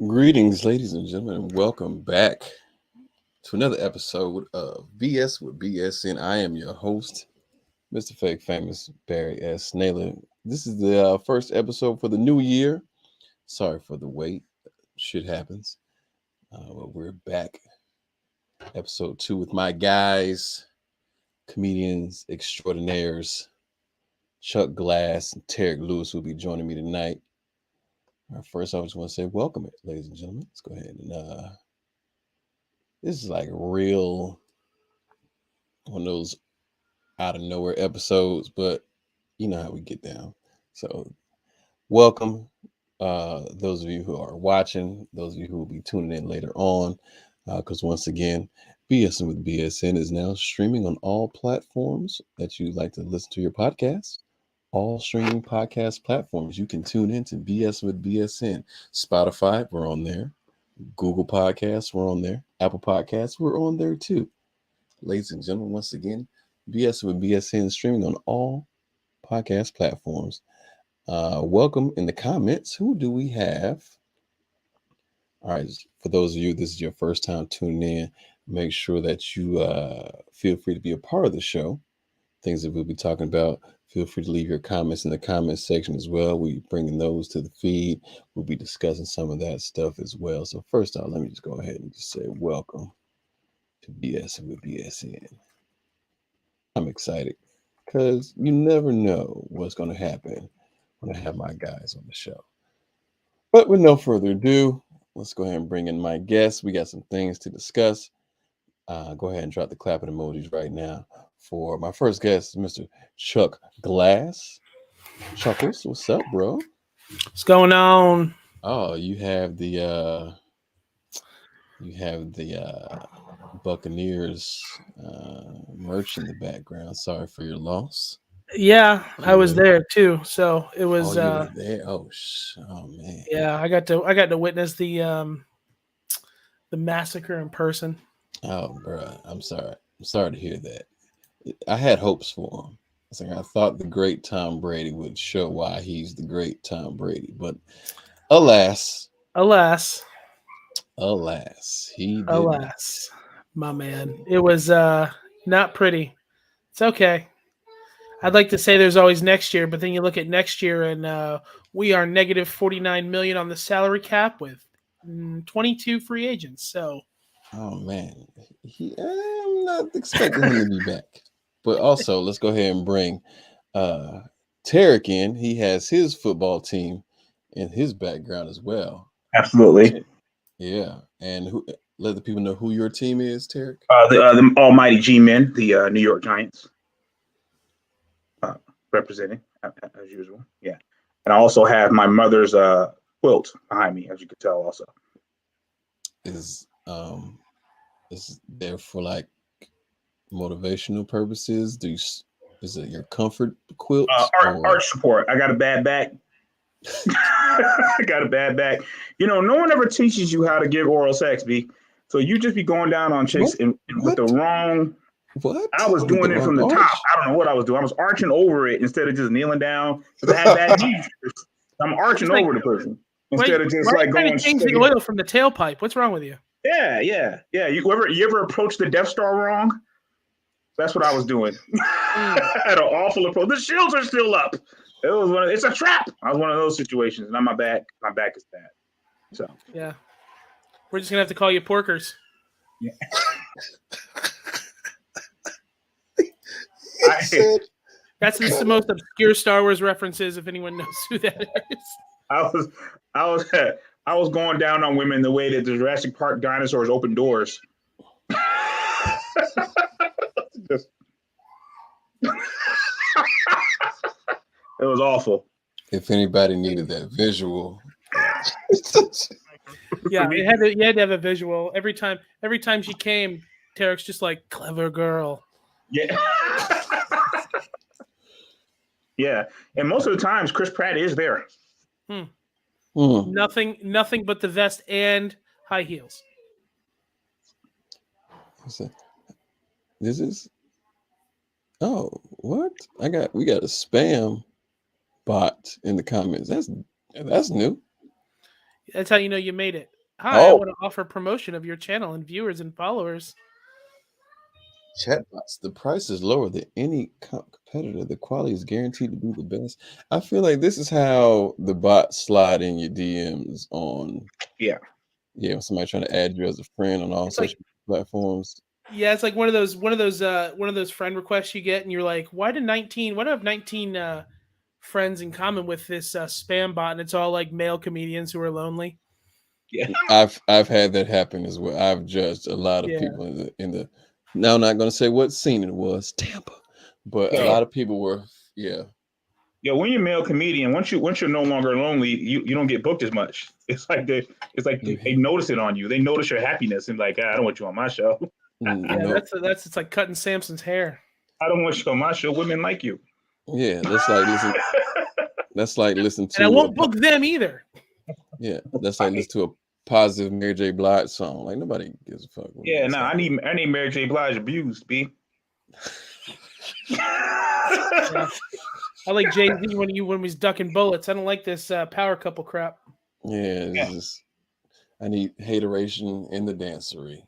Greetings, ladies and gentlemen, and welcome back to another episode of BS with BSN. I am your host, Mr. Fake Famous Barry S. Naylor. This is the first episode for the new year. Sorry for the wait. Shit happens. But we're back. Episode 2 with my guys, comedians extraordinaires, Chuck Glass and Tarik Lewis will be joining me tonight. First, I just want to say welcome, ladies and gentlemen. Let's go ahead and this is like real one of those out of nowhere episodes, but you know how we get down. So welcome, those of you who are watching, those of you who will be tuning in later on, because once again, BSN with BSN is now streaming on all platforms that you like to listen to your podcast. All streaming podcast platforms. You can tune in to BS with BSN. Spotify, we're on there. Google Podcasts, we're on there. Apple Podcasts, we're on there too. Ladies and gentlemen, once again, BS with BSN streaming on all podcast platforms. Welcome in the comments. Who do we have? All right, for those of you, this is your first time tuning in. Make sure that you feel free to be a part of the show. Things that we'll be talking about. Feel free to leave your comments in the comments section as well. We'll be bringing those to the feed. We'll be discussing some of that stuff as well. So first off, let me just go ahead and just say welcome to BS with BSN. I'm excited because you never know what's going to happen when I have my guys on the show. But with no further ado, let's go ahead and bring in my guests. We got some things to discuss. Go ahead and drop the clapping emojis right now. For my first guest, Mr. Chuck Glass. Chuckles, what's up, bro? What's going on? Oh, you have the Buccaneers merch in the background. Sorry for your loss. Yeah, I was there too. So it was. Oh, you were there. Oh, man. Yeah, I got to witness the massacre in person. Oh, bro, I'm sorry. I'm sorry to hear that. I had hopes for him. I thought the great Tom Brady would show why he's the great Tom Brady, but alas, he did alas, my man, it was not pretty. It's okay. I'd like to say there's always next year, but then you look at next year and we are negative 49 million on the salary cap with 22 free agents. So, oh man, I'm not expecting him to be back. But also, let's go ahead and bring Tarik in. He has his football team in his background as well. Absolutely. Yeah, and let the people know who your team is, Tarik. The almighty G-Men, the New York Giants, representing as usual. Yeah, and I also have my mother's quilt behind me, as you could tell. Also, is there for like motivational purposes? Is it your comfort quilt? Arch support. I got a bad back. I got a bad back. You know, no one ever teaches you how to give oral sex, B. So you just be going down on chicks with the wrong. What? I was doing it from the top. I don't know what I was doing. I was arching over it instead of just kneeling down. Because I had bad knees. I'm arching over the person instead of just like going. Change the oil from the tailpipe. What's wrong with you? Yeah. You ever approach the Death Star wrong? That's what I was doing. I had an awful approach. The shields are still up. It's a trap. I was one of those situations, and my back is bad. So yeah, we're just gonna have to call you Porkers. Yeah. That's the most obscure Star Wars references. If anyone knows who that is, I was going down on women the way that the Jurassic Park dinosaurs open doors. Just, it was awful. If anybody needed that visual, yeah, you had to have a visual every time she came. Tarik's just like clever girl. Yeah. Yeah, and most of the times Chris Pratt is there. Nothing but the vest and high heels. This is. Oh, what? We got a spam bot in the comments. That's new. That's how you know you made it. Hi, I Oh, want to offer promotion of your channel and viewers and followers. chatbots. The price is lower than any competitor. The quality is guaranteed to be the best. I feel like this is how the bots slide in your DMs on. Yeah. Yeah, when somebody trying to add you as a friend on all It's like social platforms. yeah, it's like one of those friend requests you get, and you're like, why do I have 19 friends in common with this spam bot, and it's all like male comedians who are lonely. Yeah. I've had that happen as well. I've judged a lot of Yeah, people in the. Now I'm not going to say what scene it was, Tampa, but a Yo, lot of people were. Yeah, yo, when you're a male comedian, once you're no longer lonely, you don't get booked as much. It's like they you notice it on you. They notice your happiness and like, I don't want you on my show. yeah, no. that's it's like cutting Samson's hair. I don't want you on my show. Women like you. Yeah, that's like listen. That's like listen And I to won't book them either. yeah. That's like Right. listen to a positive Mary J. Blige song. Like nobody gives a fuck. Yeah, What's no, I happening. need Mary J. Blige abused, B. Yeah. I like Jay Z when he's ducking bullets. I don't like this power couple crap. Yeah, it's Yeah, just I need hateration in the dancery. Why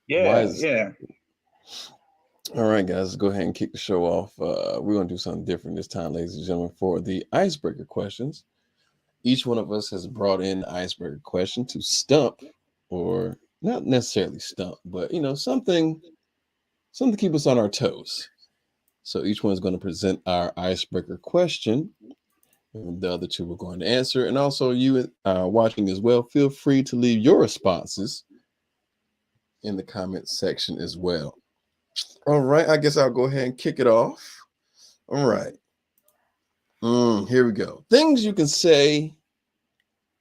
yeah, is yeah. All right, guys, let's go ahead and kick the show off. We're going to do something different this time, ladies and gentlemen, for the icebreaker questions. Each one of us has brought in the icebreaker question to stump, or not necessarily stump, but something to keep us on our toes. So each one is going to present our icebreaker question, and the other two are going to answer. And also, you watching as well, feel free to leave your responses in the comments section as well. All right, I guess I'll go ahead and kick it off. All right. Here we go. Things you can say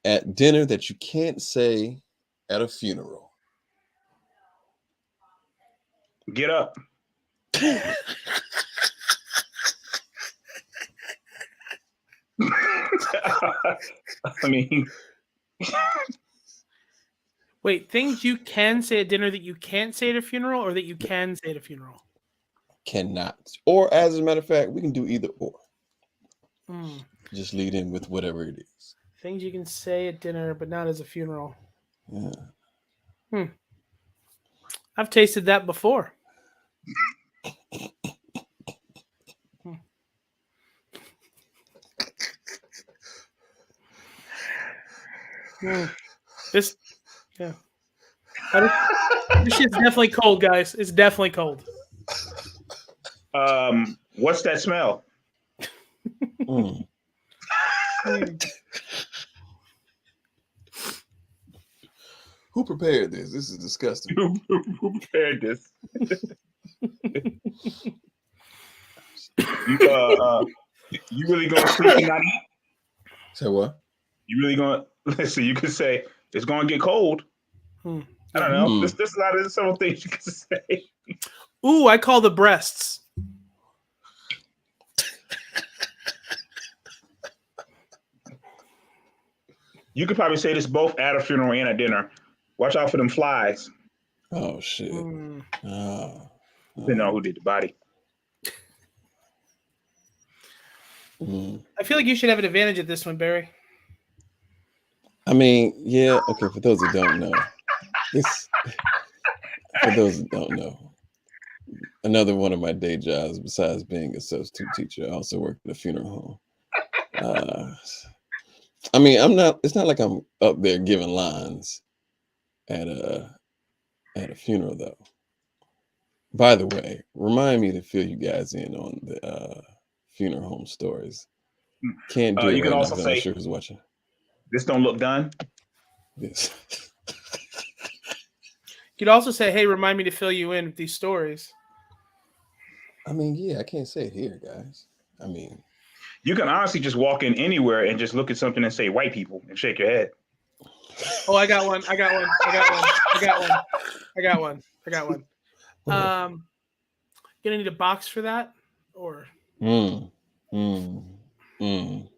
at dinner that you can't say at a funeral. Get up. I mean, Wait, things you can say at dinner that you can't say at a funeral, or that you can say at a funeral? Cannot. Or as a matter of fact, we can do either or. Hmm. Just lead in with whatever it is. Things you can say at dinner, but not as a funeral. Yeah. Hmm. I've tasted that before. Hmm. Hmm. This, yeah. Oh, this shit's definitely cold, guys. It's definitely cold. what's that smell? Mm. Hmm. Who prepared this? This is disgusting. Who prepared this? You really gonna sleep and not eat? Say what? You really gonna listen? You could say it's gonna get cold. Hmm. I don't Yeah. know. There's a lot of several things you can say. Ooh, I call the breasts. You could probably say this both at a funeral and at dinner. Watch out for them flies. Oh shit. Hmm. Depending on who did the body. I feel like you should have an advantage at this one, Barry. I mean, yeah, okay, for those that don't know, this for those that don't know, another one of my day jobs besides being a substitute teacher, I also work at a funeral home. I mean, it's not like I'm up there giving lines at a funeral though. By the way, remind me to fill you guys in on the funeral home stories. Can't do it You can right now also because I'm not say sure who's watching this don't look done. this. You could also say, "Hey, remind me to fill you in with these stories." I mean, yeah, I can't say it here, guys. I mean, You can honestly just walk in anywhere and just look at something and say white people and shake your head. Oh, I got one. I got one. I got one. I got one. I got one. I got one. Gonna need a box for that, or mm, mm, mm,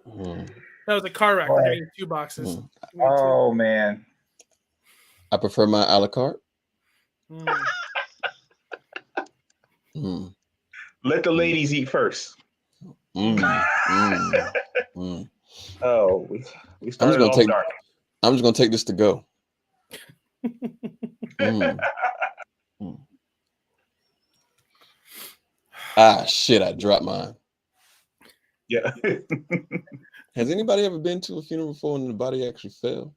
mm, that was a car wreck. We're gonna need 2 boxes. mm. Oh man. I prefer my a la carte. Mm. Mm, Let the ladies eat first. mm, mm, mm. Oh, we I'm just started gonna off take. dark. I'm just gonna take this to go. Mm. Mm. Ah, shit! I dropped mine. Yeah. Has anybody ever been to a funeral before and the body actually fell?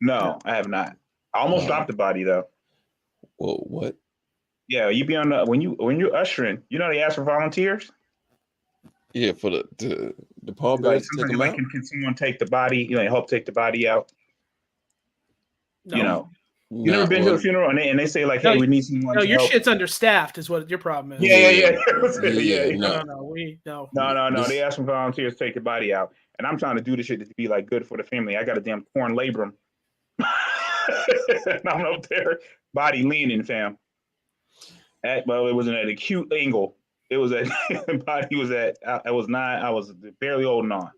No, I have not. I almost dropped the body though. Well, what? Yeah, you be on the when you're ushering, you know they ask for volunteers. Yeah, for the pallbearers to take Sometimes them like, out. can someone take the body? Help take the body out. No. You never Nah, been to a funeral and they say like, No, hey, we need someone no, to your help. shit's understaffed is what your problem is. Yeah. No, No. no. They ask for volunteers to take the body out, and I'm trying to do this shit to be like good for the family. I got a damn torn labrum. And I'm up there, body leaning, fam. Well, it was at an acute angle. It was at body was at. I was not. I was barely holding on.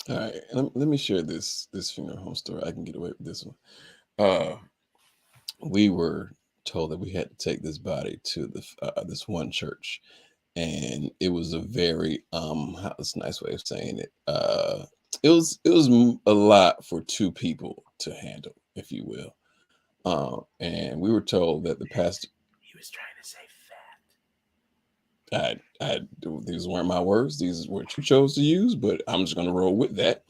All right, let me share this funeral home story. I can get away with this one. We were told that we had to take this body to this one church, and it was a very how's a nice way of saying it. It was a lot for two people to handle, if you will. And we were told that the pastor. He was trying to say fat. These weren't my words. These were what you chose to use, but I'm just going to roll with that.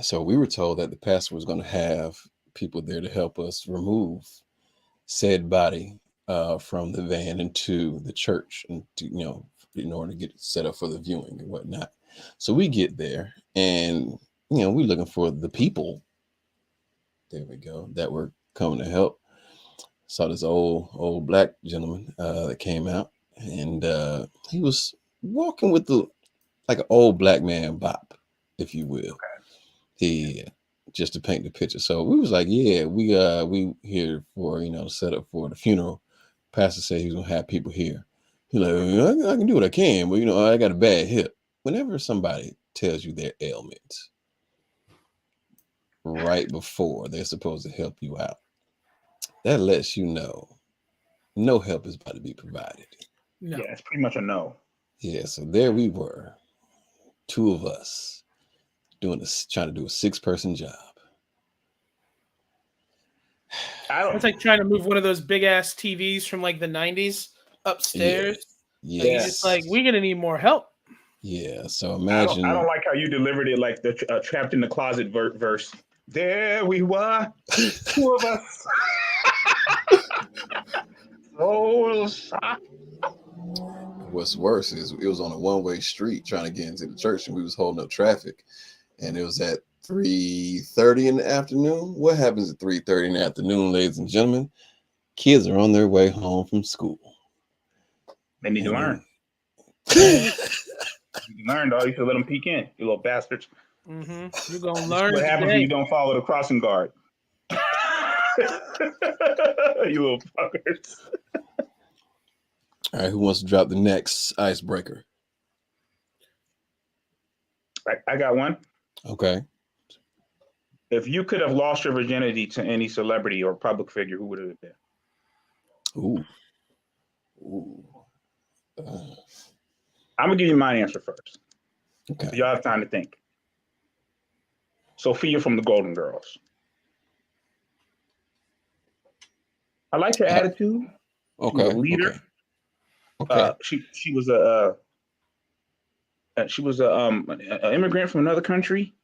So we were told that the pastor was going to have people there to help us remove said body from the van into the church, and in order to get it set up for the viewing and whatnot. So we get there, and we're looking for the people. There we go. That were coming to help. Saw this old black gentleman that came out, and he was walking with like an old black man bop, if you will. He just to paint the picture. So we was like, yeah, we here for set up for the funeral. Pastor said he was gonna have people here. He's like, I can do what I can, but I got a bad hip. Whenever somebody tells you their ailment right before they're supposed to help you out, that lets you know no help is about to be provided. No. Yeah, it's pretty much a no. Yeah, so there we were, two of us trying to do a 6-person job. It's like trying to move one of those big ass TVs from like the 90s upstairs. Yeah. Like, you're just like, we're gonna need more help. Yeah, so imagine. I don't like how you delivered it like the trapped in the closet verse. There we were, two of us. Oh, what's worse is it was on a one-way street trying to get into the church, and we was holding up traffic, and it was at 3:30 in the afternoon. What happens at 3:30 in the afternoon, ladies and gentlemen? Kids are on their way home from school. They need to learn. You learned, dog. You should let them peek in, you little bastards. Mm-hmm. You're gonna learn. What happens when you don't follow the crossing guard? You little fuckers. All right, who wants to drop the next icebreaker? I got one. Okay. If you could have lost your virginity to any celebrity or public figure, who would it have been? Ooh. I'm gonna give you my answer first. Okay. Y'all have time to think. Sophia from the Golden Girls. I like her attitude. Okay. She was a leader. Okay. She was an immigrant from another country,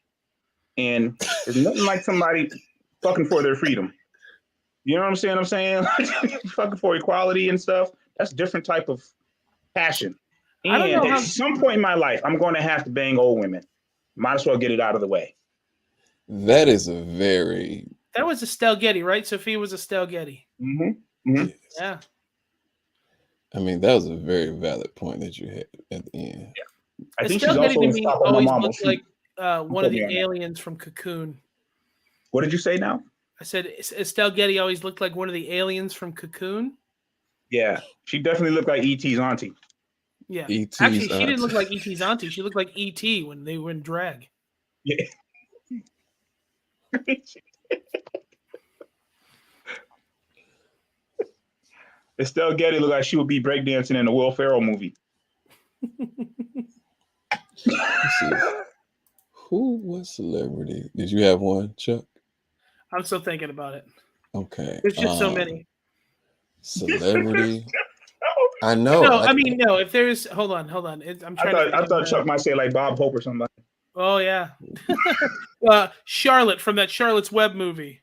and there's nothing like somebody fucking for their freedom. You know what I'm saying? Fucking for equality and stuff. That's a different type of passion. And at some point in my life, I'm going to have to bang old women. Might as well get it out of the way. That is a very. That was Estelle Getty, right? Sophia was Estelle Getty. Mm-hmm. Yes. Yeah. I mean, that was a very valid point that you had at the end. Yeah. I think Estelle she's Getty also to in me Stop always My Mama. looked like one of the aliens from Cocoon. What did you say now? I said Estelle Getty always looked like one of the aliens from Cocoon. Yeah, she definitely looked like E.T.'s auntie. Yeah. E.T.'s Actually, she auntie. didn't look like E.T.'s auntie. She looked like E.T. when they were in drag. Yeah. Estelle Getty looked like she would be breakdancing in a Will Ferrell movie. Let's see. What celebrity? Did you have one, Chuck? I'm still thinking about it. Okay. There's just so many. Celebrity. I know. No, I mean, no. If there's, hold on. I'm trying to. I thought Chuck might say like Bob Hope or something. Oh yeah, Charlotte from that Charlotte's Web movie.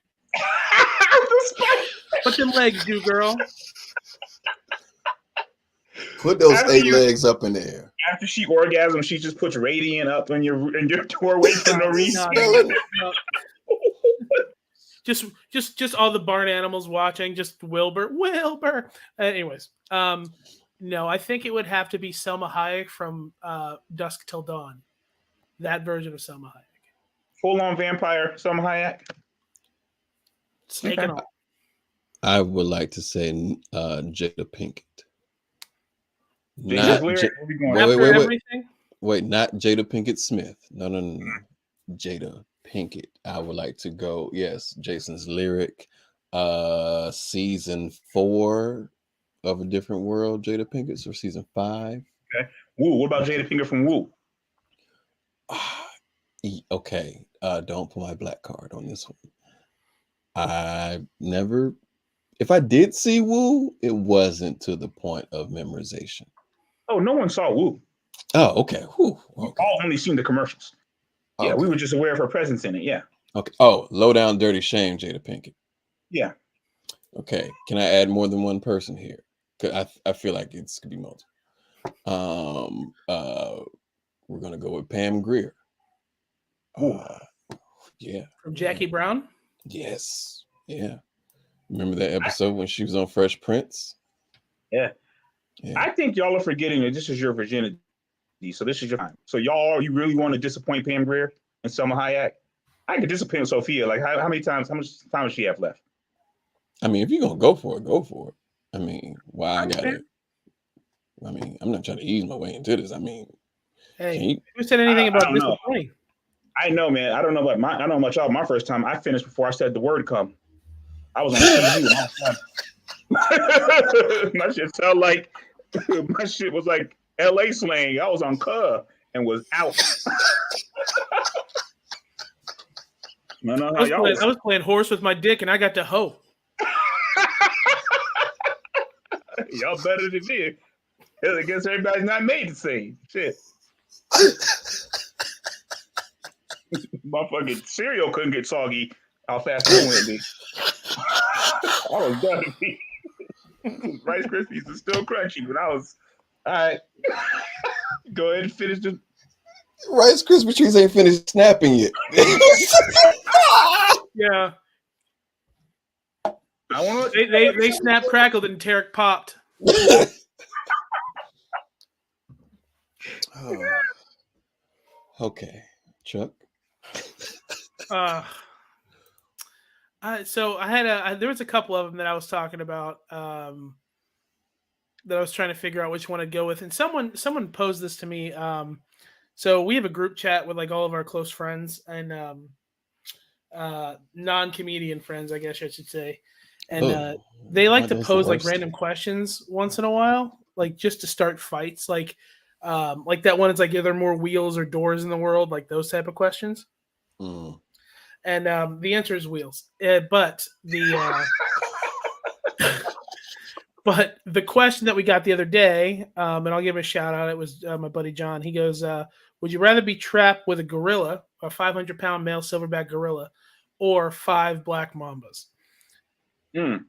What them legs do, girl? Put those 8 legs up in the air. After she orgasms, she just puts radiant up in your doorway for no reason. No. Just all the barn animals watching. Just Wilbur. Anyways, no, I think it would have to be Selma Hayek from Dusk Till Dawn. That version of Selma Hayek. Full-on vampire Selma Hayek. Snake and all. I would like to say Jada Pinkett. Wait, not Jada Pinkett Smith. No. Jada Pinkett. I would like to go. Yes, Jason's Lyric. Season 4 of A Different World. Jada Pinkett, or season 5. Okay. Woo. What about Jada Pinkett from Woo? Okay. Don't put my black card on this one. I never. If I did see Woo, it wasn't to the point of memorization. Oh, no one saw Woo. Oh, okay. Whew. We all only seen the commercials. Yeah, we were just aware of her presence in it. Yeah. Okay. Oh, Low Down Dirty Shame, Jada Pinkett. Yeah. Okay. Can I add more than one person here? Because I feel like it could be multiple. We're gonna go with Pam Grier. Yeah. From Jackie Brown. Yes. Yeah. Remember that episode when she was on Fresh Prince? Yeah. I think y'all are forgetting that this is your virginity. So this is your time. So you really want to disappoint Pam Grier and Selma Hayek? I could disappoint Sophia. Like how much time does she have left? I mean, if you're gonna go for it, go for it. I mean, why I gotta? I mean, I'm not trying to ease my way into this. I mean, hey, who said anything about disappointing? I know, man. I don't know about y'all. My first time, I finished before I said the word come. I was on TV. My shit sound like my shit was like LA slang. I was on Cuh and was out. I was playing horse with my dick and I got to hoe. Y'all better than me. I guess everybody's not made the same. Shit. Motherfucking cereal couldn't get soggy how fast it went be. I was done. Rice Krispies are still crunchy, but I was all right. Go ahead and finish the Rice Krispie trees ain't finished snapping yet. Yeah. I want they snap crackled and Tarik popped. Oh. Okay, Chuck. So I had there was a couple of them that I was talking about that I was trying to figure out which one to go with, and someone posed this to me. So we have a group chat with like all of our close friends and non-comedian friends, I guess I should say, and they like to pose like random questions once in a while, like just to start fights, like that one is like, are there more wheels or doors in the world, like those type of questions. And the answer is wheels. But the question that we got the other day, and I'll give a shout out, it was my buddy John. He goes, would you rather be trapped with a gorilla, a 500-pound male silverback gorilla, or 5 black mambas in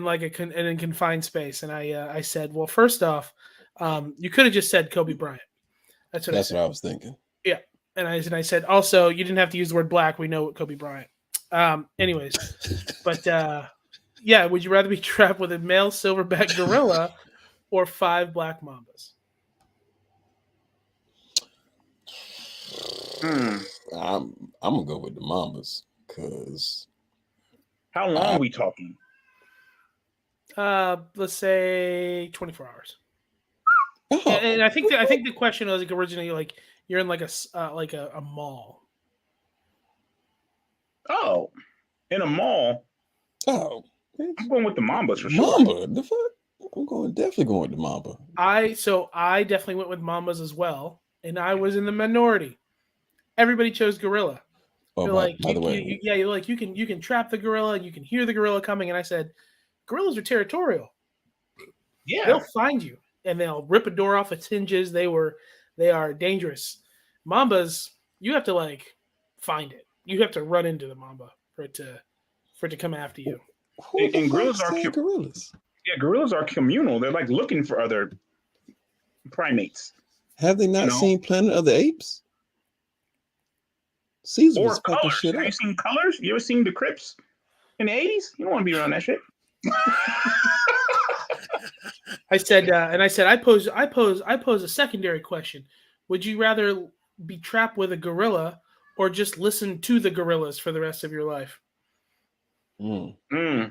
like in a confined space? And I said, well, first off, you could have just said Kobe Bryant. That's what I was thinking. Yeah. And I said, also, you didn't have to use the word black. We know what Kobe Bryant. Anyways, but yeah, would you rather be trapped with a male silverback gorilla or 5 black mambas? I'm gonna go with the mambas because. How long are we talking? Let's say 24 hours. Oh. And I think the question was like originally like you're in like a mall. Oh, in a mall. Oh, I'm going with the mambas for sure. Mamba, the fuck? I'm definitely going with the mamba. I definitely went with mambas as well, and I was in the minority. everybody chose gorilla. Oh, They're by, like, by the way, you're like you can trap the gorilla and you can hear the gorilla coming. And I said, gorillas are territorial. Yeah. They'll find you and they'll rip a door off its hinges. They are dangerous. Mambas, you have to like find it. You have to run into the mamba for it to come after you. who the And fuck gorillas are said gorillas? Yeah, gorillas are communal. They're like looking for other primates. Have they not seen Planet of the Apes? Caesar Or was fucking colors. shit Have up. you seen Colors? You ever seen the Crips in the 80s? You don't want to be around that shit. I said, I pose a secondary question. Would you rather be trapped with a gorilla or just listen to the gorillas for the rest of your life? Shit.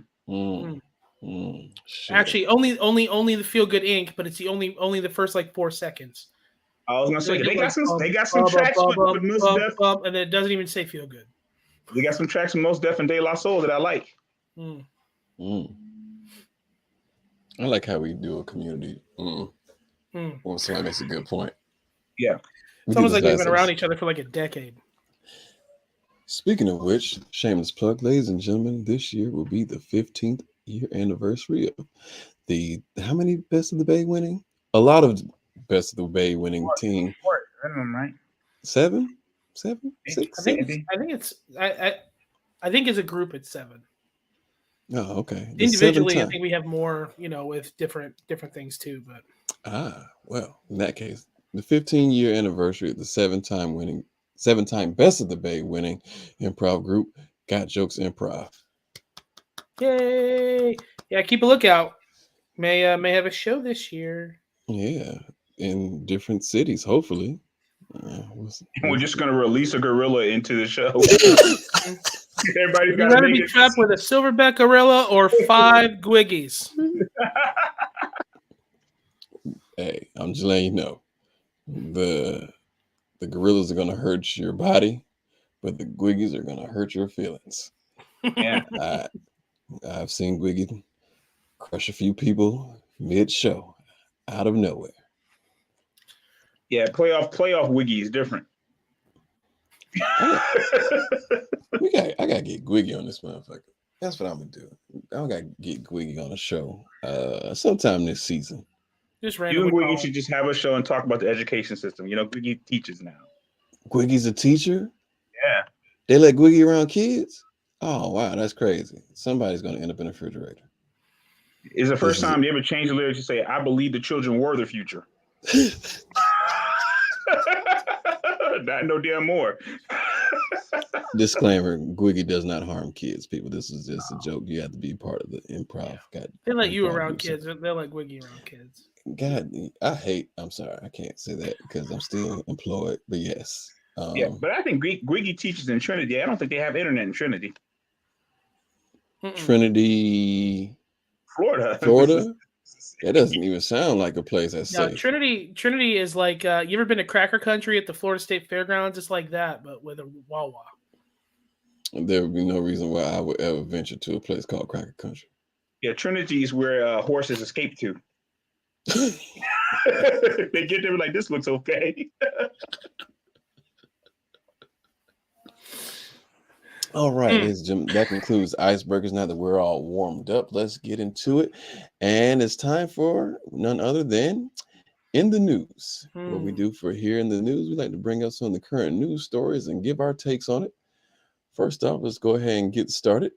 Actually, only the Feel Good Inc., but it's only the first like 4 seconds. I was gonna say They got some tracks with Most Def. and it doesn't even say Feel Good. They got some tracks with Most Def and De La Soul that I like. I like how we do a community. When somebody makes a good point. Yeah. It's almost like we've been around each other for like a decade. Speaking of which, shameless plug, ladies and gentlemen, this year will be the 15th year anniversary of the how many Best of the Bay winning? A lot of Best of the Bay winning team. I don't know, right? 7, 6. I think as a group it's 7. Oh, okay. Individually, I think we have more, with different things too. But well, in that case, the 15-year anniversary of the 7-time Best of the Bay winning improv group, Got Jokes Improv. Yay! Yeah, keep a lookout. May have a show this year. Yeah, in different cities, hopefully. We're just gonna release a gorilla into the show. Everybody's got to be trapped with a silverback gorilla or 5 Gwiggies. Hey, I'm just letting you know, the gorillas are gonna hurt your body, but the Gwiggies are gonna hurt your feelings. Yeah, I've seen Gwiggy crush a few people mid-show out of nowhere. Yeah, playoff Wiggy is different. I gotta get Gwiggy on this motherfucker. That's what I'm gonna do. I gotta get Gwiggy on a show sometime this season. Just you and Gwiggy should just have a show and talk about the education system. Gwiggy teaches now. Gwiggy's a teacher? Yeah. They let Gwiggy around kids? Oh wow, that's crazy. Somebody's gonna end up in a refrigerator. Is the first time you ever changed the lyrics to say, "I believe the children were the future." Not no damn more. Disclaimer: Gwiggy does not harm kids. People, this is just a joke. You have to be part of the improv. They let you around kids. They let Gwiggy around kids. God, I'm sorry, I can't say that because I'm still employed. But yes. Yeah, but I think Gwiggy teaches in Trinity. I don't think they have internet in Trinity. Trinity, Florida. That doesn't even sound like a place that's safe. Trinity is like you ever been to Cracker Country at the Florida State Fairgrounds? It's like that, but with a Wawa. There would be no reason why I would ever venture to a place called Cracker Country. Yeah, Trinity is where horses escape to. They get there like, this looks okay. All right, ladies and gentlemen, that concludes Icebreakers. Now that we're all warmed up, let's get into it. And it's time for none other than In the News. What we do for Here in the News, we like to bring up some of the current news stories and give our takes on it. First off, let's go ahead and get started.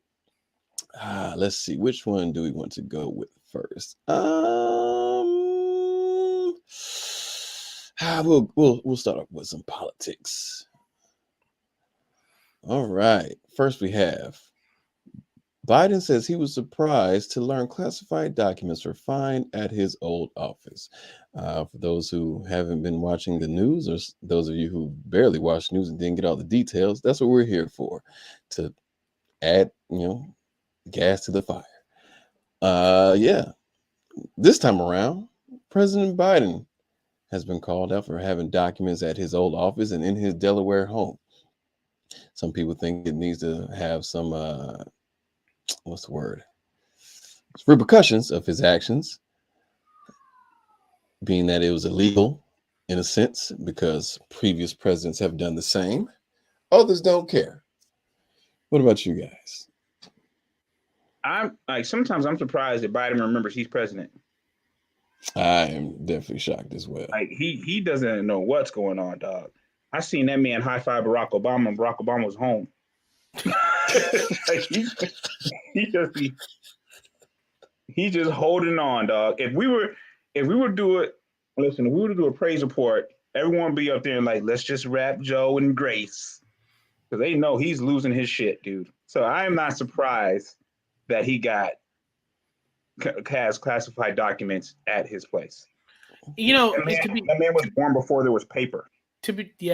Let's see, which one do we want to go with first? We'll start off with some politics. All right. First, we have Biden says he was surprised to learn classified documents were found at his old office. For those who haven't been watching the news, or those of you who barely watch news and didn't get all the details, that's what we're here for, to add, gas to the fire. This time around, President Biden has been called out for having documents at his old office and in his Delaware home. Some people think it needs to have some, repercussions of his actions, being that it was illegal in a sense because previous presidents have done the same. Others don't care. What about you guys? I'm like, sometimes I'm surprised that Biden remembers he's president. I am definitely shocked as well. Like he doesn't know what's going on, dog. I seen that man high five Barack Obama, and Barack Obama was home. Like he just holding on, dog. If we were to do a praise report, everyone would be up there and like, let's just wrap Joe and Grace, because they know he's losing his shit, dude. So I am not surprised that he has classified documents at his place. You know, that man was born before there was paper. To be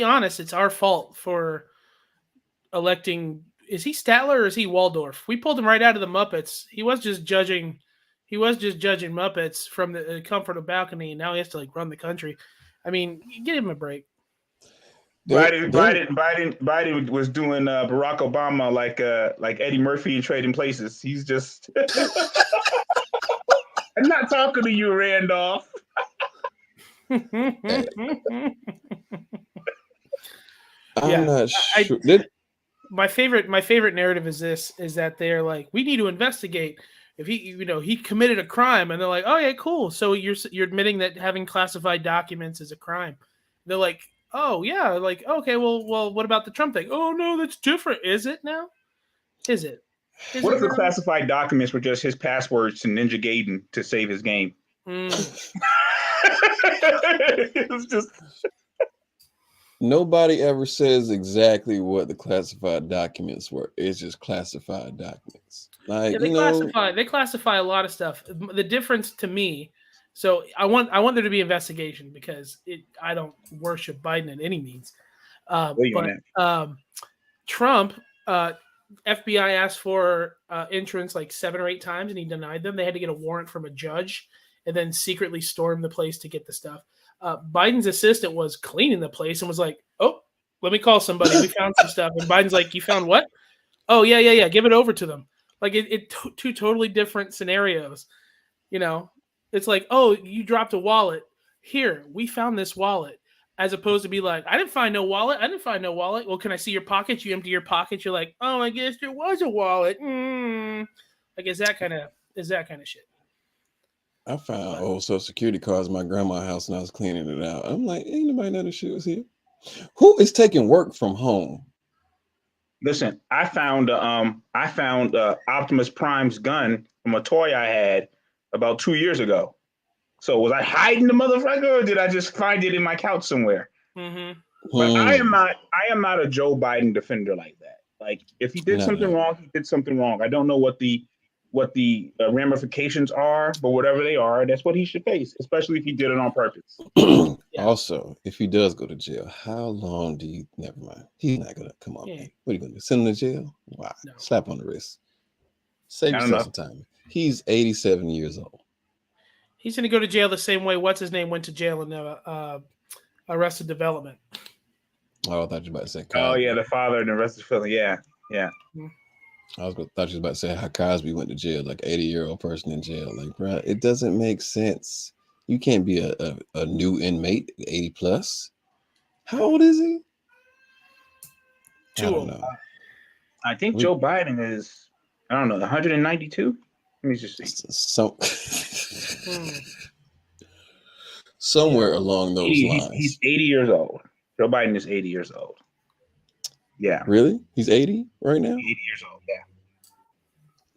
honest, it's our fault for electing. Is he Statler or is he Waldorf? We pulled him right out of the Muppets. He was just judging Muppets from the comfort of balcony, and now he has to like run the country. I mean, get him a break. Biden was doing Barack Obama like Eddie Murphy in Trading Places. He's just I'm not talking to you, Randolph. I'm not sure. My favorite narrative is that they're like, we need to investigate if he committed a crime, and they're like, oh yeah, cool. So you're admitting that having classified documents is a crime. They're like, oh yeah, like okay, well, what about the Trump thing? Oh no, that's different. Is it now? Is it? What if the classified documents were just his passwords to Ninja Gaiden to save his game? It was just. Nobody ever says exactly what the classified documents were. It's just classified documents. Like they classify a lot of stuff. The difference to me, so I want there to be investigation because I don't worship Biden in any means. Trump, FBI asked for entrance like 7 or 8 times, and he denied them. They had to get a warrant from a judge and then secretly storm the place to get the stuff. Biden's assistant was cleaning the place and was like, oh, let me call somebody. We found some stuff. And Biden's like, you found what? Oh, yeah. Give it over to them. Like two totally different scenarios. You know, it's like, oh, you dropped a wallet. Here, we found this wallet. As opposed to be like, I didn't find no wallet. Well, can I see your pockets? You empty your pockets. You're like, oh, I guess there was a wallet. Like, is that kind of shit. I found old Social Security cards in my grandma's house and I was cleaning it out. I'm like, ain't nobody know the shit was here. Who is taking work from home? Listen, I found Optimus Prime's gun from a toy I had about 2 years ago. So was I hiding the motherfucker, or did I just find it in my couch somewhere? Mm-hmm. But I am not a Joe Biden defender like that. Like, if he did something wrong, he did something wrong. I don't know what the ramifications are, but whatever they are, that's what he should face, especially if he did it on purpose. Also, if he does go to jail, how long do you? Never mind. He's not gonna come on. Yeah. What are you gonna do? Send him to jail? Wow. No. Slap on the wrist. Save yourself some time. He's 87 years old. He's gonna go to jail the same way what's his name went to jail in Arrested Development. Oh, I thought you were about to say. Cosby. Oh yeah, the father in Arrested Development. Yeah. Mm-hmm. Thought you was about to say how Cosby went to jail, like 80-year-old person in jail. Like, bro, it doesn't make sense. You can't be a new inmate, 80 plus. How old is he? Too old. I think Joe Biden is, 192. Let me just see. Somewhere along those lines. He's 80 years old. Joe Biden is 80 years old. Yeah. Really? He's 80 right now? 80 years old, yeah.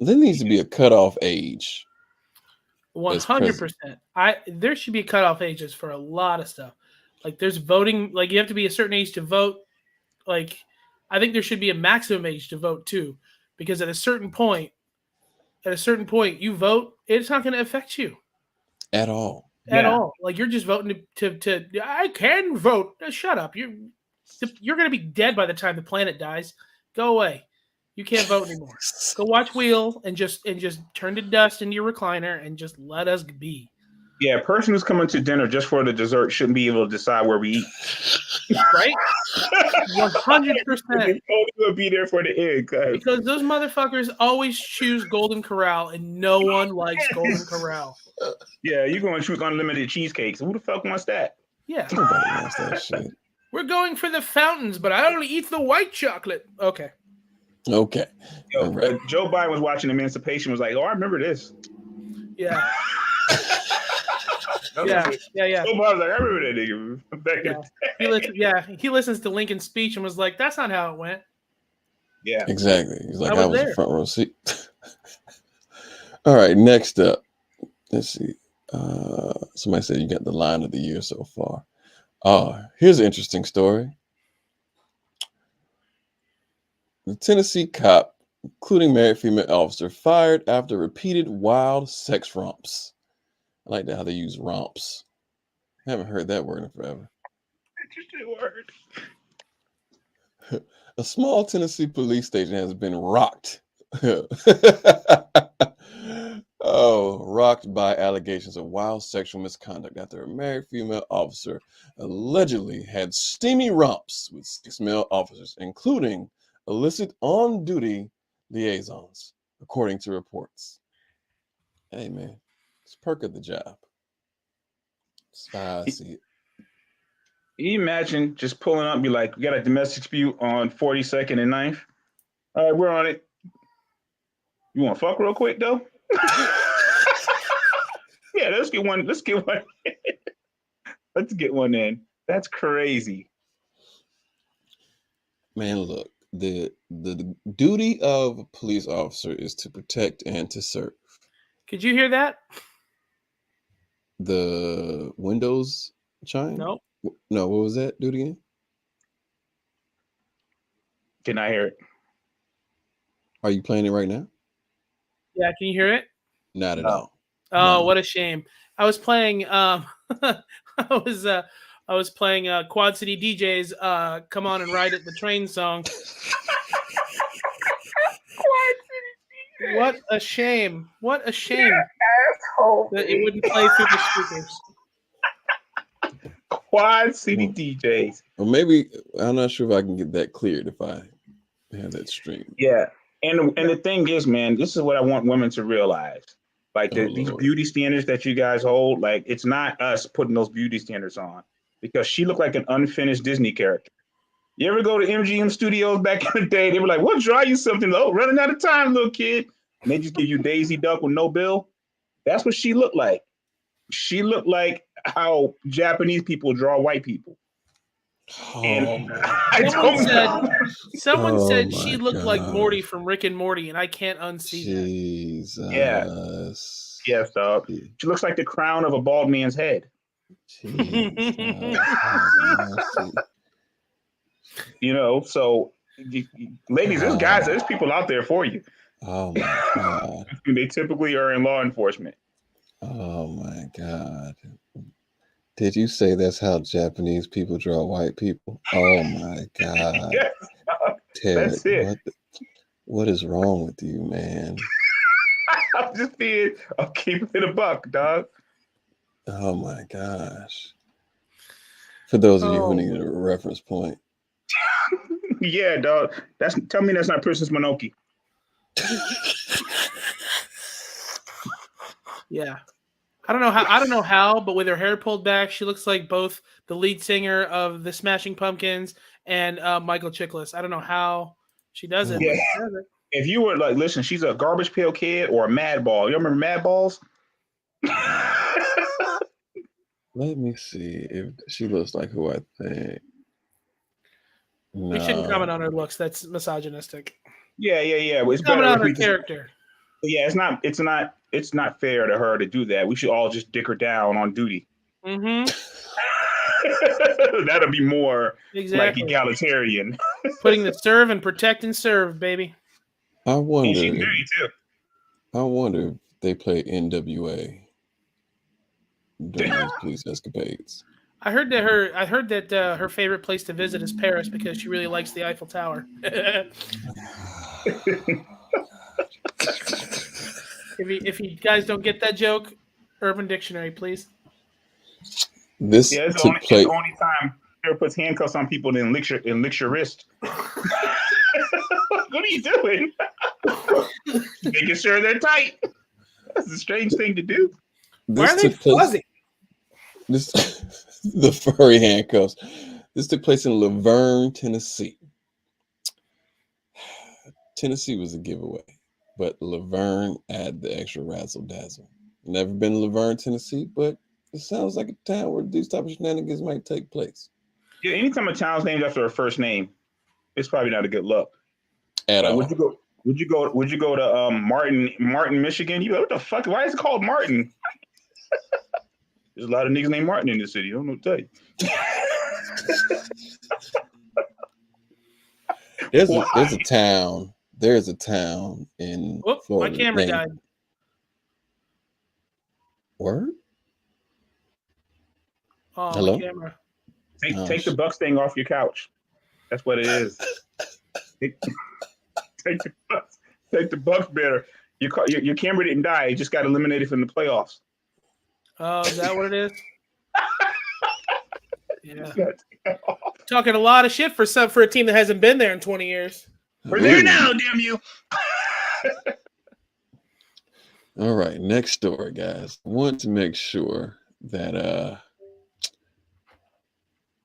There needs to be a cutoff age. 100%. There should be cutoff ages for a lot of stuff. Like there's voting, like you have to be a certain age to vote. Like I think there should be a maximum age to vote too, because at a certain point you vote, it's not going to affect you at all. At all. Like you're just voting to I can vote. Shut up. You're going to be dead by the time the planet dies. Go away. You can't vote anymore. Go watch Wheel and just turn to dust into your recliner and just let us be. Yeah, a person who's coming to dinner just for the dessert shouldn't be able to decide where we eat. Right? 100%. We'll be there for the end. Because those motherfuckers always choose Golden Corral and no one likes Golden Corral. Yeah, you're going to choose unlimited cheesecakes. Who the fuck wants that? Yeah. Nobody wants that shit. We're going for the fountains, but I only eat the white chocolate. Okay. Okay. Yo, Right. Joe Biden was watching Emancipation. Was like, oh, I remember this. Yeah. Joe Yeah. Biden was like, I remember that nigga back in the day. He listens to Lincoln's speech and was like, "That's not how it went." Yeah. Exactly. He's like, I I was was there. the front row seat. All right. Next up, let's see. Somebody said you got the line of the year so far. Here's an interesting story. The Tennessee cop, including married female officer, fired after repeated wild sex romps. I like that how they use romps. I haven't heard that word in forever. Interesting word. A small Tennessee police station has been rocked. Rocked by allegations of wild sexual misconduct after a married female officer allegedly had steamy romps with 6 male officers, including illicit on-duty liaisons, according to reports. Hey, man, it's perk of the job. Spicy. Can you imagine just pulling up and be like, we got a domestic dispute on 42nd and 9th? All right, we're on it. You want to fuck real quick, though? Yeah, let's get one. Let's get one. Let's get one in. That's crazy. Man, look, the duty of a police officer is to protect and to serve. Could you hear that? The windows chime? No. No, what was that? Do it again. Can I hear it? Are you playing it right now? Yeah, can you hear it? Not at No. all. Oh, No. what a shame. I was playing I was playing Quad City DJs Come On and Ride It the Train song. What a shame. What a shame that it wouldn't play through the speakers. Quad City DJs. Or maybe I'm not sure if I can get that cleared if I have that stream. Yeah. And the thing is, man, this is what I want women to realize. Like these Lord. beauty standards that you guys hold, like it's not us putting those beauty standards on, because she looked like an unfinished Disney character. You ever go to MGM Studios back in the day? They were like, "We'll draw you something." Oh, running out of time, little kid. And they just give you Daisy Duck with no bill. That's what she looked like. She looked like how Japanese people draw white people. And Someone Oh said my she looked like gosh. Morty from Rick and Morty, and I can't unsee that. Jesus. yes, dog. She looks like the crown of a bald man's head. Jesus. You know, so ladies, there's people out there for you. Oh my God. They typically are in law enforcement. Oh my God. Did you say that's how Japanese people draw white people? Oh my God. Yes, Tarik, that's it. what is wrong with you, man? I'm keeping it a buck, dog. Oh my gosh. For those of you who need a reference point. Yeah, dog. Tell me that's not Princess Mononoke. Yeah. I don't know how, but with her hair pulled back, she looks like both the lead singer of the Smashing Pumpkins and Michael Chiklis. I don't know how she does it. Yeah. But she does it. If you were like, listen, she's a Garbage Pail Kid or a Mad Ball. You remember Mad Balls? Let me see if she looks like who I think. We shouldn't comment on her looks. That's misogynistic. Yeah. Well, it's Comment better on her if we character. Yeah, it's not fair to her to do that. We should all just dick her down on duty. Mm-hmm. That'll be more Exactly. like egalitarian. Putting the serve and protect and serve, baby. I wonder. And she can duty too. I wonder if they play NWA during those police escapades. I heard that her favorite place to visit is Paris because she really likes the Eiffel Tower. If you guys don't get that joke, Urban Dictionary, please. This it's took place. the only time Sarah puts handcuffs on people and licks your wrist. What are you doing? Making sure they're tight. That's a strange thing to do. Why are they fuzzy? The furry handcuffs. This took place in Laverne, Tennessee. Tennessee was a giveaway, but Laverne had the extra razzle dazzle. Never been to Laverne, Tennessee, but it sounds like a town where these type of shenanigans might take place. Yeah, anytime a town's named after a first name, it's probably not a good look. At all. Would you go to Martin, Michigan? You go, what the fuck? Why is it called Martin? There's a lot of niggas named Martin in this city. I don't know what to tell you. There's a town in Florida. My camera died. Word? Oh, hello? my camera. Take the Bucks thing off your couch. That's what it is. take the Bucks better. Your camera didn't die. It just got eliminated from the playoffs. Oh, is that what it is? Yeah. Talking a lot of shit for a team that hasn't been there in 20 years. We're there now, damn you. All right, next story, guys. I want to make sure that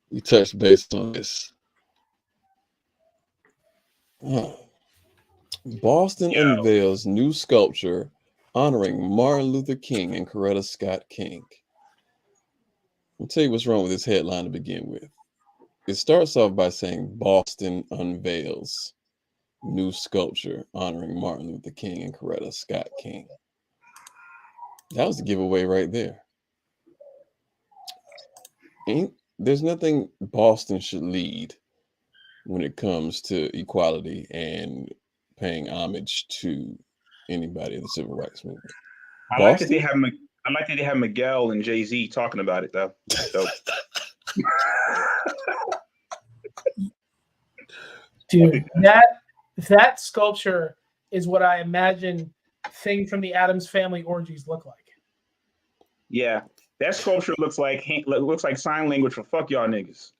we touch base on this. Boston unveils new sculpture honoring Martin Luther King and Coretta Scott King. I'll tell you what's wrong with this headline to begin with. It starts off by saying Boston unveils new sculpture honoring Martin Luther King and Coretta Scott King. That was the giveaway right there. There's nothing Boston should lead when it comes to equality and paying homage to anybody in the civil rights movement. I like that they have Miguel and Jay-Z talking about it though. So. Dude, that sculpture is what I imagine things from the Addams Family orgies look like. Yeah, that sculpture looks like sign language for fuck y'all niggas.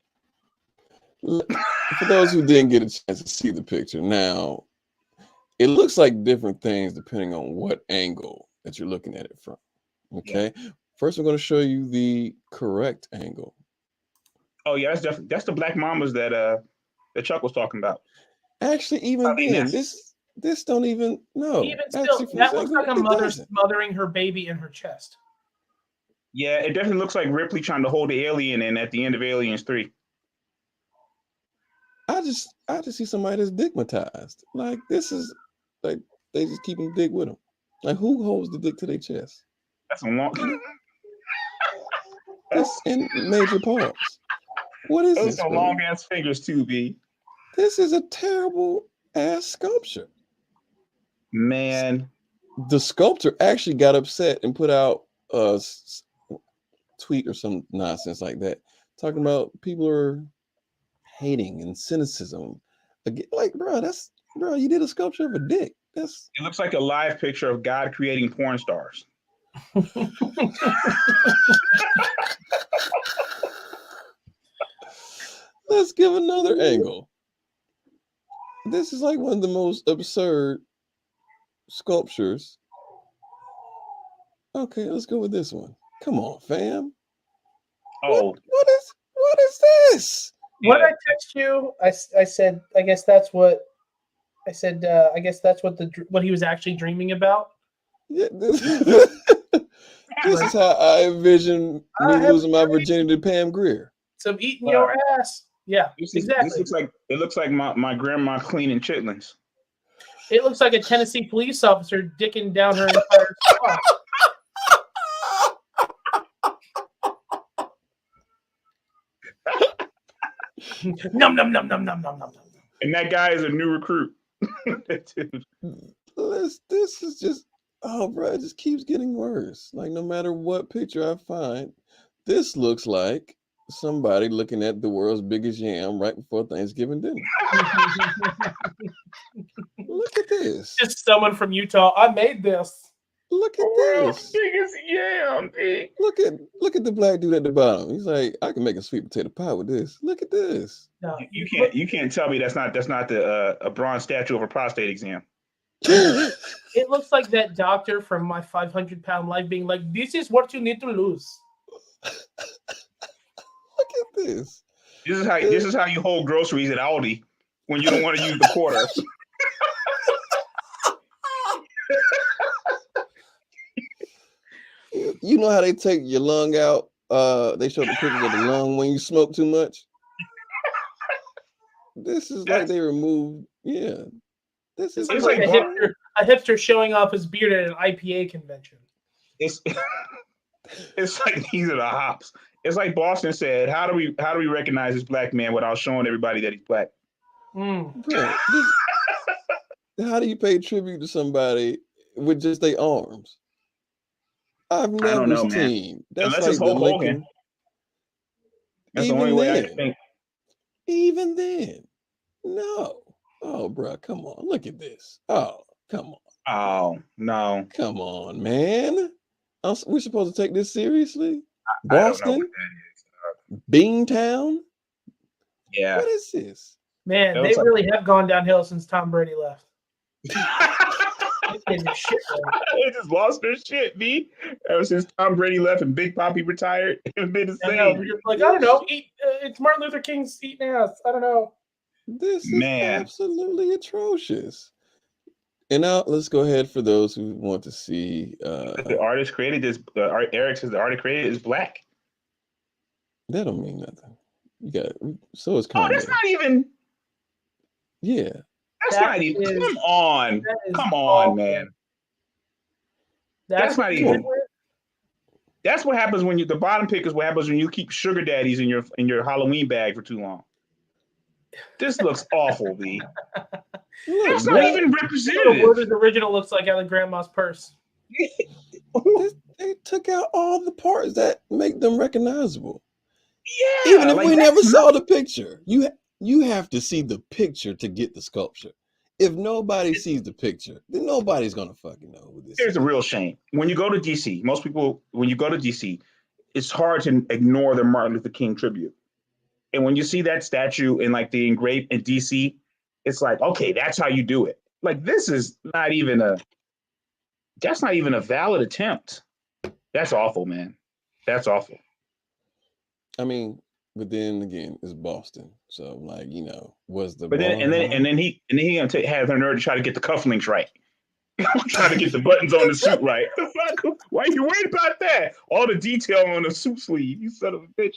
For those who didn't get a chance to see the picture, now it looks like different things depending on what angle that you're looking at it from. Okay, first I'm going to show you the correct angle. Oh yeah, that's the Black Mamas that Chuck was talking about. Actually, even then, this don't even no. Even still, that looks like a mother smothering her baby in her chest. Yeah, it definitely looks like Ripley trying to hold the alien in at the end of Aliens 3. I just see somebody that's digmatized. Like this is like they just keep them dick with them. Like who holds the dick to their chest? That's a long. That's in major parts. What is this? Those are long ass fingers too, B. This is a terrible ass sculpture. Man, the sculptor actually got upset and put out a tweet or some nonsense like that, talking about people are hating and cynicism. Like, bro, you did a sculpture of a dick. It looks like a live picture of God creating porn stars. Let's give another angle. This is like one of the most absurd sculptures. Okay, let's go with this one. Come on, fam. Oh, what is this? What did I text you? I said, I guess that's what I said. I guess that's what he was actually dreaming about. Yeah, this is how I envision me losing my virginity to Pam Grier. So eating your ass. Yeah, exactly. It looks like my grandma cleaning chitlins. It looks like a Tennessee police officer dicking down her entire spot. Num num num num num num num. And that guy is a new recruit. This is just bro, it just keeps getting worse. Like no matter what picture I find, this looks like somebody looking at the world's biggest yam right before Thanksgiving dinner. Look at this. Just someone from Utah. I made this. Look at this. Biggest yam. Look at the black dude at the bottom. He's like, I can make a sweet potato pie with this. Look at this. No, you can't tell me that's not a bronze statue of a prostate exam. It looks like that doctor from My 500-Pound Life being like, this is what you need to lose. Look at this. This is how you hold groceries at Aldi when you don't want to use the quarter. You know how they take your lung out? They show the pictures of the lung when you smoke too much. This is like they removed. Yeah, this is It's like a hipster showing off his beard at an IPA convention. It's like these are the hops. It's like Boston said. How do we recognize this black man without showing everybody that he's black? Bro, how do you pay tribute to somebody with just their arms? I've never seen. That's unless like it's Hulk Hogan. That's the only way I can think. Even then, no. Oh, bro, come on. Look at this. Oh, come on. Oh, no. Come on, man. We're supposed to take this seriously? Boston? I don't know what that is. Beantown? Yeah. What is this? Man, they really have gone downhill since Tom Brady left. They just lost their shit, B. Ever since Tom Brady left and Big Papi retired, it's been the same. I don't know. It's Martin Luther King's eating ass. I don't know. This is absolutely atrocious. And now let's go ahead for those who want to see. The artist created this. Eric says the artist created is black. That don't mean nothing. You got so it's Kanye. Oh, that's not even. Yeah. That's not even. Come on, man. That's not even. That's what happens when the bottom pick is what happens when you keep sugar daddies in your Halloween bag for too long. This looks awful, B. That's not even representative. What his original looks like out of grandma's purse. They took out all the parts that make them recognizable. Yeah. Even if we never saw the picture. You have to see the picture to get the sculpture. If nobody sees the picture, then nobody's gonna fucking know who this is. Here's a real shame. When you go to DC, most people, when you go to DC, it's hard to ignore the Martin Luther King tribute. And when you see that statue in like the engraved in DC, it's like, okay, that's how you do it. Like this is not even a valid attempt. That's awful, man. That's awful. I mean, but then again, it's Boston, so like was the. But then he gonna have her nerve to try to get the cufflinks right, try to get the buttons on the suit right. Why are you worried about that? All the detail on the suit sleeve, you son of a bitch.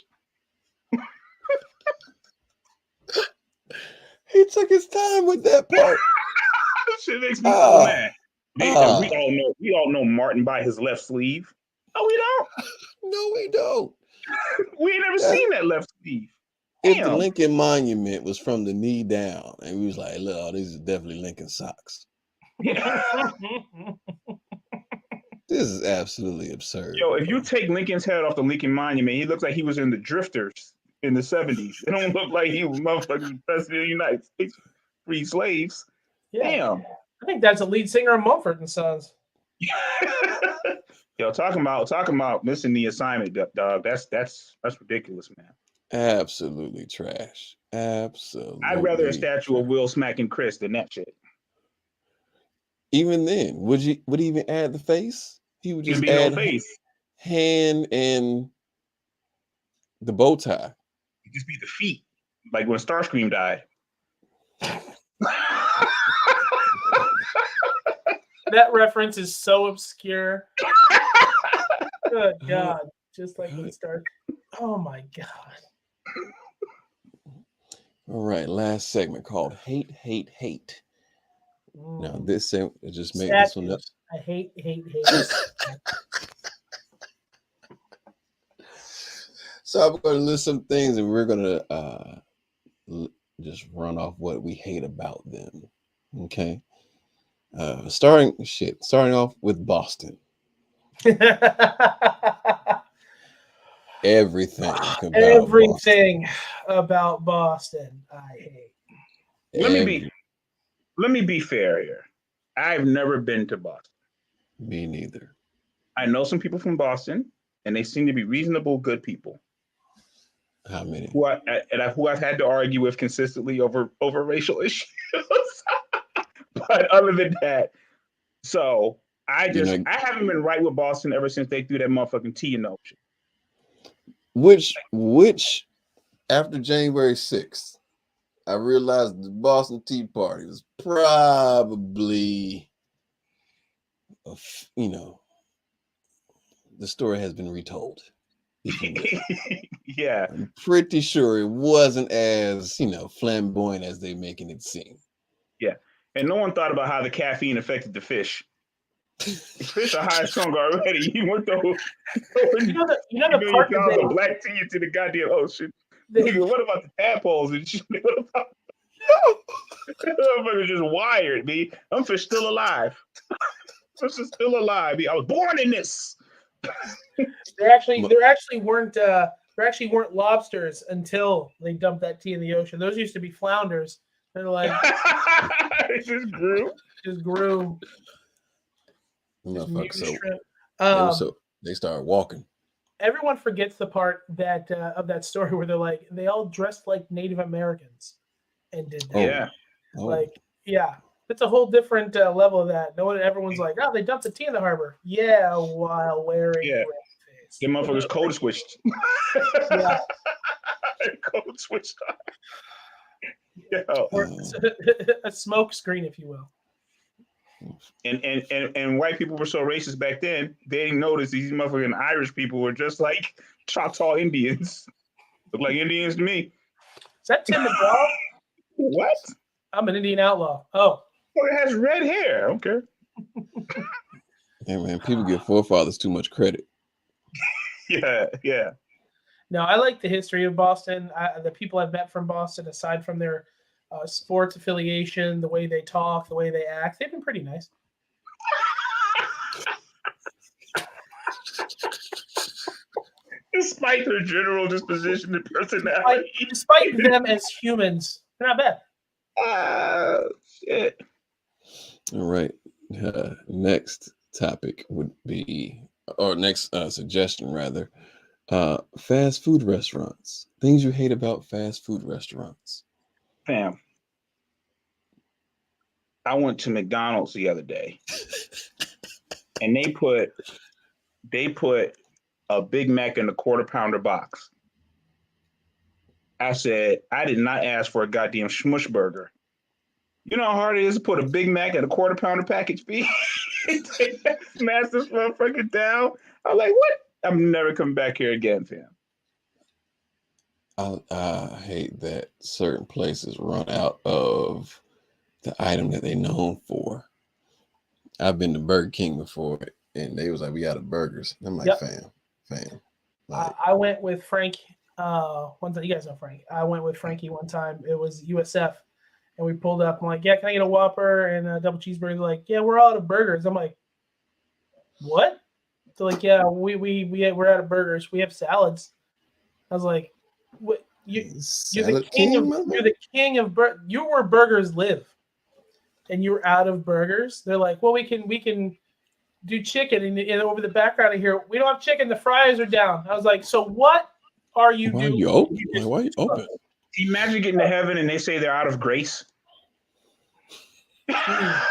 He took his time with that part. Shit makes me so mad. We all know Martin by his left sleeve. No, we don't. No, we don't. We ain't never seen that left sleeve. If the Lincoln Monument was from the knee down, and we was like, look, these are definitely Lincoln socks. Yeah. This is absolutely absurd. Yo, if you take Lincoln's head off the Lincoln Monument, he looks like he was in the Drifters in the 70s. It don't look like he was motherfucking president of the United States, free slaves. Yeah. Damn. I think that's a lead singer of Mumford and Sons. Yo, talking about missing the assignment, dog. That's ridiculous, man. Absolutely trash. Absolutely. I'd rather a statue of Will smacking Chris than that shit. Even then, would he even add the face? He would just add no face, hand, and the bow tie. It'd just be the feet, like when Starscream died. That reference is so obscure. Good God. Just like when Star. Oh my God. All right, last segment called Hate, Hate, Hate. Now this just made this one up. I hate. So I'm going to list some things, and we're going to just run off what we hate about them. Okay. Starting off with Boston. Everything about Boston I hate. Let me be fair here. I've never been to Boston. Me neither. I know some people from Boston, and they seem to be reasonable, good people. How many? Who I've had to argue with consistently over racial issues. But other than that, so I haven't been right with Boston ever since they threw that motherfucking tea in the ocean. Which after January 6th, I realized the Boston Tea Party was probably, the story has been retold. If you will. Yeah. I'm pretty sure it wasn't as, flamboyant as they're making it seem. Yeah. And no one thought about how the caffeine affected the fish. The fish are high strung already. You want those You know the part that pounds of black tea into the goddamn ocean. What about the tadpoles and shit? What about motherfuckers just wired, me? Them fish still alive. Fish is still alive. I was born in this. there actually weren't lobsters until they dumped that tea in the ocean. Those used to be flounders. They're like it just grew. Just grew. So they started walking. Everyone forgets the part that of that story where they're like they all dressed like Native Americans and did that. Yeah. It's a whole different level of that. Everyone's like, oh, they dumped the tea in the harbor. Yeah, while wearing blackface. The motherfuckers code switched. Code switched. Or a smoke screen, if you will. And white people were so racist back then, they didn't notice these motherfucking Irish people were just like Choctaw Indians. Look like Indians to me. Is that Tim McGraw? What? I'm an Indian outlaw. Oh, it has red hair. Okay. Yeah, man, people give forefathers too much credit. Yeah. No, I like the history of Boston. The people I've met from Boston, aside from their sports affiliation, the way they talk, the way they act, they've been pretty nice. Despite their general disposition and personality. Despite them as humans, they're not bad. Shit. All right. Next topic would be, or next suggestion rather, fast food restaurants. Things you hate about fast food restaurants. Fam, I went to McDonald's the other day, and they put a Big Mac in a quarter pounder box. I said, I did not ask for a goddamn smush burger. You know how hard it is to put a Big Mac in a quarter pounder package fee? Smash this motherfucker down. I'm like, what? I'm never coming back here again, fam. I hate that certain places run out of the item that they're known for. I've been to Burger King before, and they was like, we out of burgers. I'm like, fam. Like, I went with Frank one time. You guys know Frank. I went with Frankie one time. It was USF. And we pulled up. I'm like, yeah, can I get a Whopper and a double cheeseburger? They're like, yeah, we're all out of burgers. I'm like, what? They're like, yeah, we're out of burgers. We have salads. I was like, what? You're the king of burgers. You're where burgers live, and you're out of burgers. They're like, well, we can do chicken, and over the background of here, we don't have chicken. The fries are down. I was like, so what are you doing? Why are you open? Imagine getting to heaven and they say they're out of grace. That's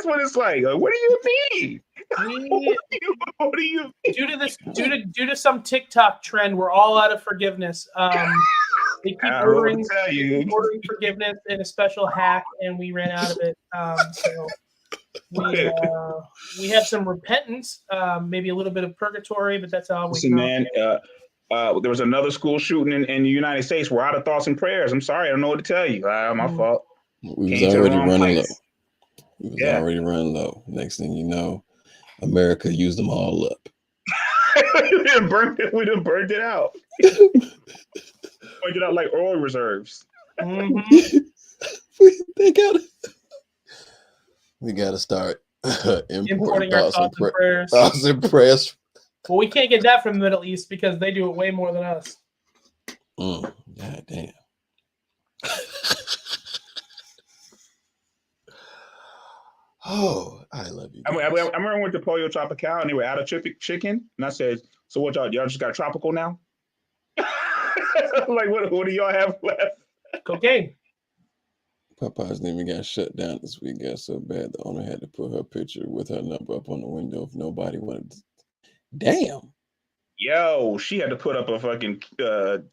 what it's like. What do you mean? What do you mean? Due to some TikTok trend, we're all out of forgiveness. They keep ordering forgiveness in a special hack, and we ran out of it. So we have some repentance, maybe a little bit of purgatory, but that's all we Listen, man. There was another school shooting in the United States. We're out of thoughts and prayers. I'm sorry. I don't know what to tell you. My fault. We was already running low. We was already running low. Next thing you know, America used them all up. We done burned it out. Burned it out like oil reserves. Mm-hmm. We gotta start importing our thoughts and prayers. Thoughts and prayers. Well, we can't get that from the Middle East because they do it way more than us. God damn. Oh, I love you. I remember I went to Pollo Tropical and they were out of chicken. And I said, so what y'all just got tropical now? Like, what do y'all have left? Cocaine. Popeye's name got shut down this week. Got so bad the owner had to put her picture with her number up on the window if nobody wanted to. Damn. Yo, she had to put up a fucking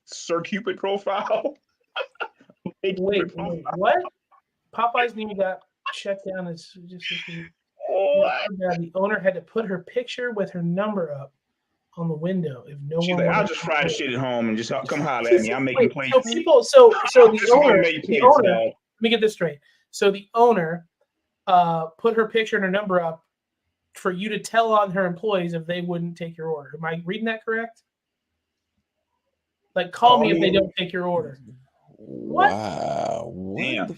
Sir Cupid profile. Wait, what? Popeyes need that check down. As just the owner had to put her picture with her number up on the window. If no She's one, like, I'll just fry the shit at home and just come holler at me. I'm making plates. So people, so the owner, plates, let me get this straight. So the owner put her picture and her number up for you to tell on her employees if they wouldn't take your order. Am I reading that correct? Like, call me if they don't take your order. What? Wow. Damn.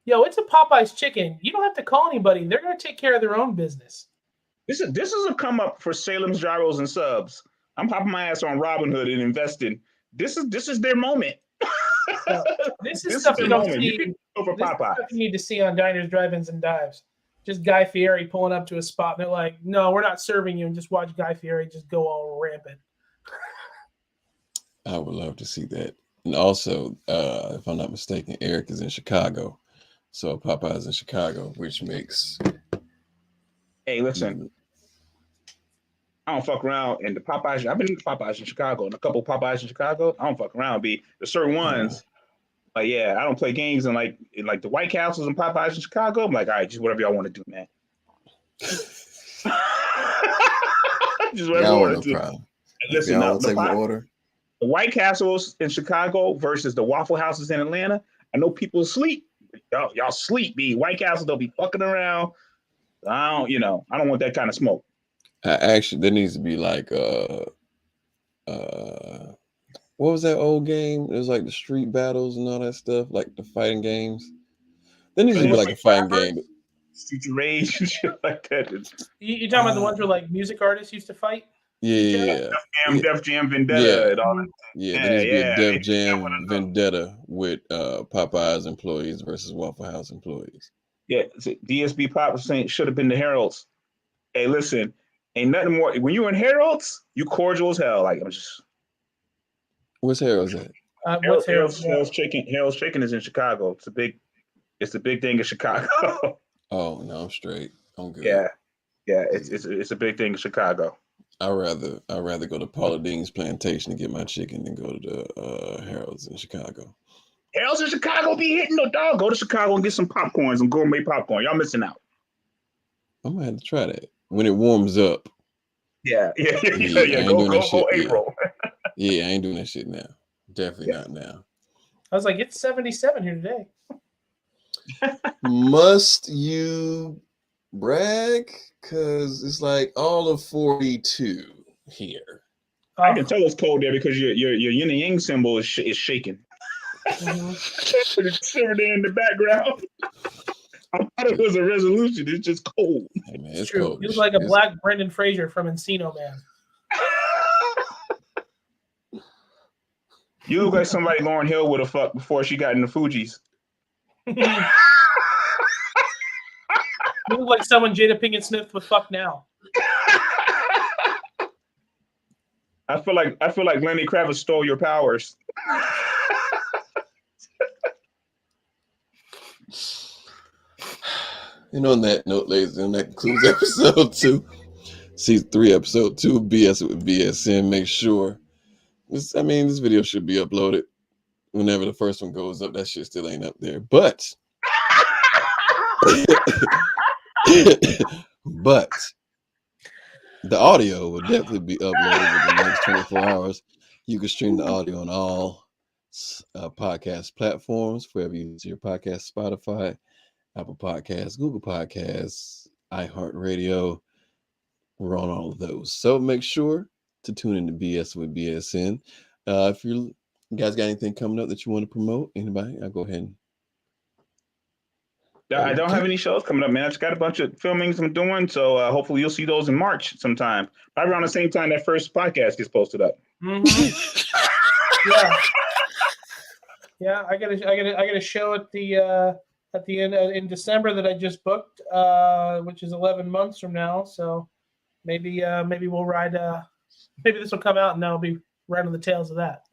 Yo, it's a Popeyes chicken. You don't have to call anybody. They're going to take care of their own business. This is a come up for Salem's Gyros and Subs. I'm popping my ass on Robinhood and investing. This is their moment. This is stuff you don't see. This is stuff you need to see on diners, drive-ins, and dives. Just Guy Fieri pulling up to a spot, and they're like, "No, we're not serving you," and just watch Guy Fieri just go all rampant. I would love to see that. And also, if I'm not mistaken, Eric is in Chicago. So Popeye's in Chicago, which makes... Hey, listen. I don't fuck around in the Popeyes. I've been in Popeyes in Chicago and a couple of Popeyes in Chicago. I don't fuck around. There's certain ones, like, yeah, I don't play games and like the White Castles and Popeyes in Chicago. I'm like, all right, just whatever y'all want to do, man. Just whatever you want to do. Problem. Listen, y'all take my order. The White Castles in Chicago versus the Waffle Houses in Atlanta. I know people sleep. Y'all sleep. White Castles, they'll be fucking around. I don't want that kind of smoke. Actually, there needs to be like what was that old game? It was like the street battles and all that stuff, like the fighting games. There needs to be like a fighting game. Street Rage and shit like that. You're talking about the ones where like music artists used to fight? Yeah. Def Jam Vendetta and all that. Yeah, there needs to be a Def Jam Vendetta with Popeyes employees versus Waffle House employees. Yeah, DSB Pop was saying should have been the Heralds. Hey, listen, ain't nothing more. When you in Heralds, you cordial as hell. Like, I'm just. What's Heralds at? What's Herald's Chicken? Herald's Chicken is in Chicago. It's a big thing in Chicago. Oh no, I'm straight. I'm good. Yeah, it's a big thing in Chicago. I'd rather go to Paula Deen's plantation to get my chicken than go to the Harold's in Chicago. Harold's in Chicago be hitting no dog. Go to Chicago and get some popcorn, some gourmet popcorn. Y'all missing out. I'm gonna have to try that when it warms up. Yeah. Go April. Yeah, I ain't doing that shit now. Definitely not now. I was like, it's 77 here today. Must you brag? Because it's like all of 42 here. I can tell it's cold there because your yin and yang symbol is shaking. It's shivered in the background. I thought it was a resolution. It's just cold. Hey man, it's cold. He was like a black Brendan Fraser from Encino Man. You look like somebody Lauryn Hill would have fucked before she got in the Fugees. You look like someone Jada Pinkett Smith would fuck now. I feel like Lenny Kravitz stole your powers. And on that note, ladies and gentlemen, that concludes episode 2, season 3, episode 2 of BS with BSN. Make sure this video should be uploaded whenever the first one goes up. That shit still ain't up there, but but the audio will definitely be uploaded within the next 24 hours. You can stream the audio on all podcast platforms, wherever you use your podcast: Spotify, Apple Podcasts, Google Podcasts, iHeartRadio. We're on all of those. So make sure to tune in to BS with BSN. If you guys got anything coming up that you want to promote, anybody, I'll go ahead and. I don't have any shows coming up, man. I just got a bunch of filmings I'm doing, so hopefully you'll see those in March sometime. Right around the same time that first podcast gets posted up. Mm-hmm. Yeah. I got a show at the end in December that I just booked, which is 11 months from now. So maybe we'll ride. Maybe this will come out and I'll be right on the tails of that.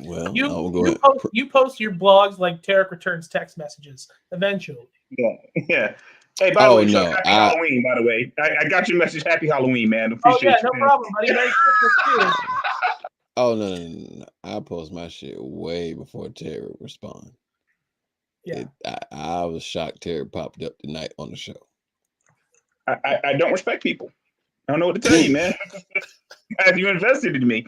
Well, you post your blogs like Tarik returns text messages eventually. Yeah. Hey, by the way, Chuck, no, happy Halloween, by the way. I got your message. Happy Halloween, man. Appreciate no you. problem, buddy. Merry Christmas too. Oh no. I post my shit way before Terry respond. Yeah. I was shocked Terry popped up tonight on the show. I don't respect people. I don't know what to tell you, man. Have you invested in me?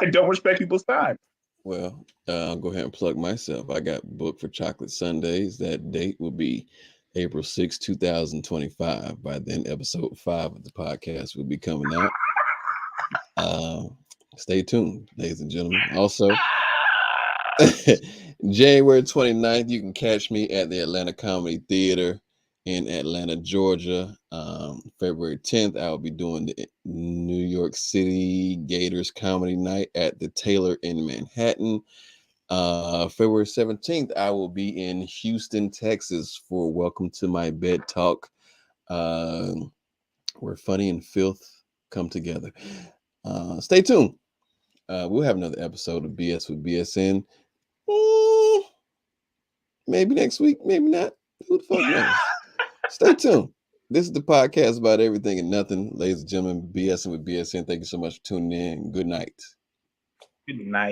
I don't respect people's time. Well, I'll go ahead and plug myself. I got booked for Chocolate Sundays. That date will be April 6, 2025. By then, episode 5 of the podcast will be coming out. Stay tuned, ladies and gentlemen. Also, January 29th, you can catch me at the Atlanta Comedy Theater in Atlanta, Georgia. February 10th, I'll be doing the New York City Gators Comedy Night at the Taylor in Manhattan. February 17th, I will be in Houston, Texas for Welcome to My Bed Talk, where funny and filth come together. Stay tuned. We'll have another episode of BS with BSN. Maybe next week, maybe not. Who the fuck knows? Stay tuned. This is the podcast about everything and nothing. Ladies and gentlemen, BSN with BSN. Thank you so much for tuning in. Good night. Good night.